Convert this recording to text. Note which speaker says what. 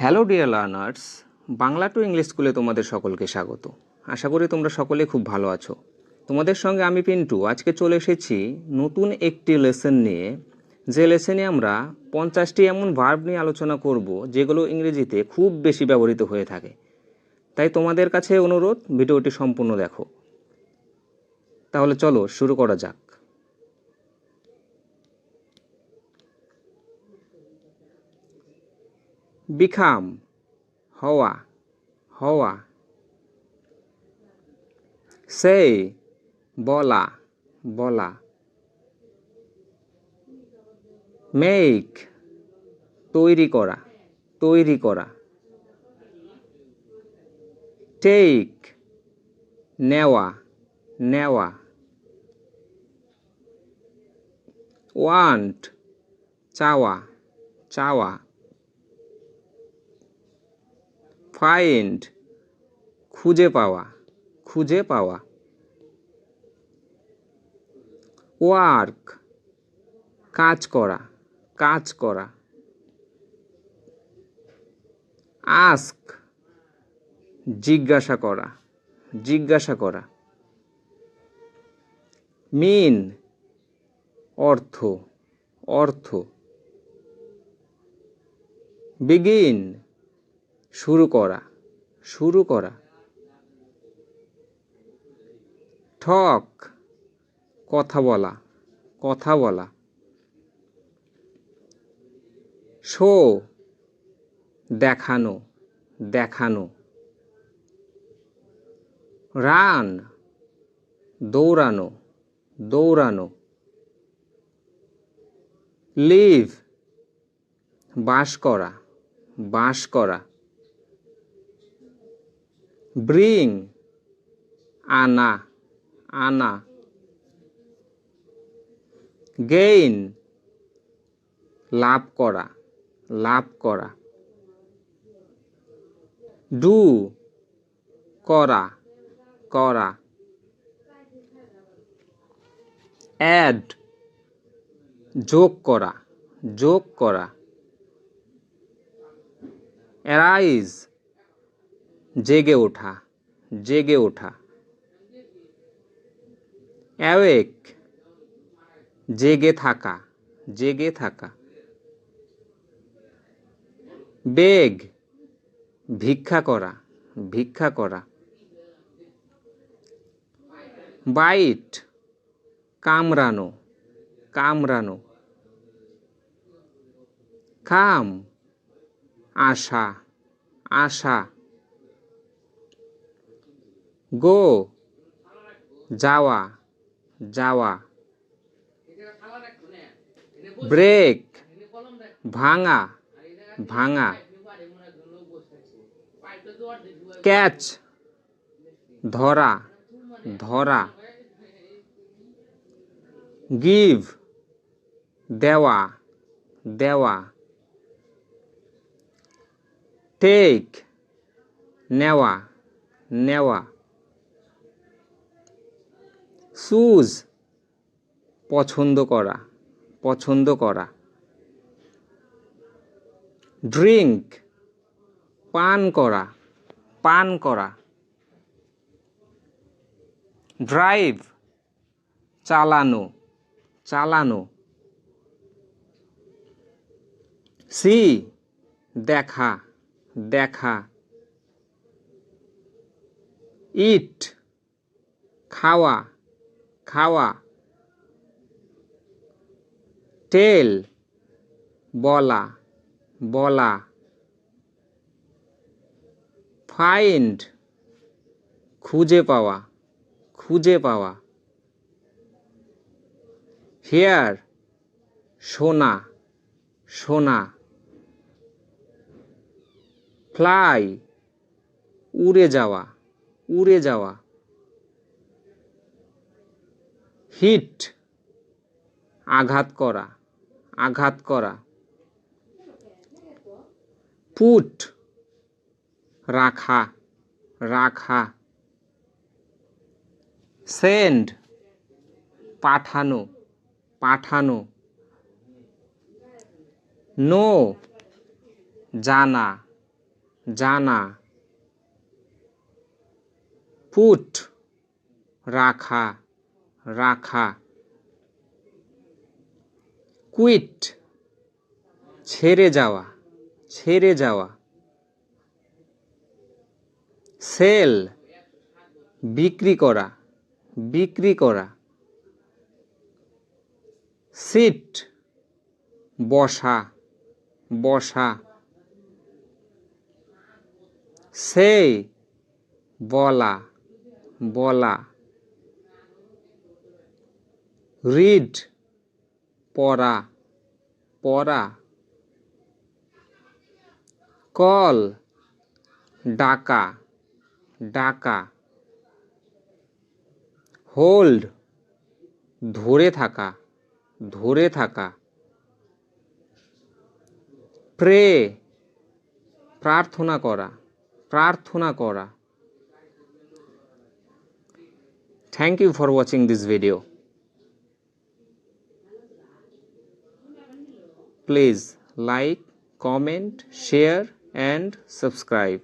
Speaker 1: Hello dear learners, Bangla to English স্কুলে তোমাদের সকলকে স্বাগত। আশা করি তোমরা সকলে খুব ভালো আছো। তোমাদের সঙ্গে আমি পিন্টু আজকে চলে এসেছি নতুন একটি লেসন নিয়ে, যে লেসনে আমরা 50টি এমন ভার্ব নিয়ে আলোচনা করব যেগুলো ইংরেজিতে খুব বেশি ব্যবহৃত হয়ে থাকে। তাই তোমাদের কাছে অনুরোধ, ভিডিওটি সম্পূর্ণ দেখো। তাহলে চলো শুরু করা যাক। বিকাম, হওয়া, হওয়া। সেই, বলা, বলা। মেক, তৈরি করা, তৈরি করা। টেক, নেওয়া, নেওয়া। ওয়ান্ট, চাওয়া, চাওয়া। ফাইন্ড, খুঁজে পাওয়া, খুঁজে পাওয়া। ওয়ার্ক, কাজ করা, কাজ করা। আস্ক, জিজ্ঞাসা করা, জিজ্ঞাসা করা। মিন, অর্থ, অর্থ। বিগিন, শুরু করা, শুরু করা। টক, কথা বলা, কথা বলা। শো, দেখানো, দেখানো। রান, দৌড়ানো, দৌড়ানো। লিভ, বাস করা, বাস করা। ব্রিং, আনা, আনা। গেইন, লাভ করা, লাভ করা। ডু, করা, করা। অ্যাড, যোগ করা, যোগ করা। অ্যারাইজ, জেগে ওঠা, জেগে ওঠা। অ্যাওয়েক, জেগে থাকা, জেগে থাকা। বেগ, ভিক্ষা করা, ভিক্ষা করা। বাইট, কামড়ানো, কামড়ানো। কাম, আসা, আসা। গো, যাওয়া, যাওয়া। ব্রেক, ভাঙা, ভাঙা। ক্যাচ, ধরা, ধরা। গিভ, দেওয়া, দেওয়া। টেক, নেওয়া, নেওয়া। চুজ, পছন্দ করা, পছন্দ করা। ড্রিঙ্ক, পান করা, পান করা। ড্রাইভ, চালানো, চালানো। সি, দেখা, দেখা। ইট, খাওয়া, খাওয়া। টেল, বলা, বলা। ফাইন্ড, খুঁজে পাওয়া, খুঁজে পাওয়া। হিয়ার, শোনা, শোনা। ফ্লাই, উড়ে যাওয়া, উড়ে যাওয়া। হিট, আঘাত করা, আঘাত করা। পুট, রাখা, রাখা। সেন্ড, পাঠানো, পাঠানো। নো, জানা, জানা, পুট রাখা, রাখা, কুইট ছেড়ে যাওয়া, ছেড়ে যাওয়া, সেল বিক্রি করা, বিক্রি করা, সিট বসা, বসা, সেই বলা, বলা, রিড পড়া, পড়া, কল ডাকা, ডাকা, হোল্ড ধরে থাকা, ধরে থাকা, প্রে প্রার্থনা করা, প্রার্থনা করা। Thank you for watching this video. Please like, comment, share and subscribe.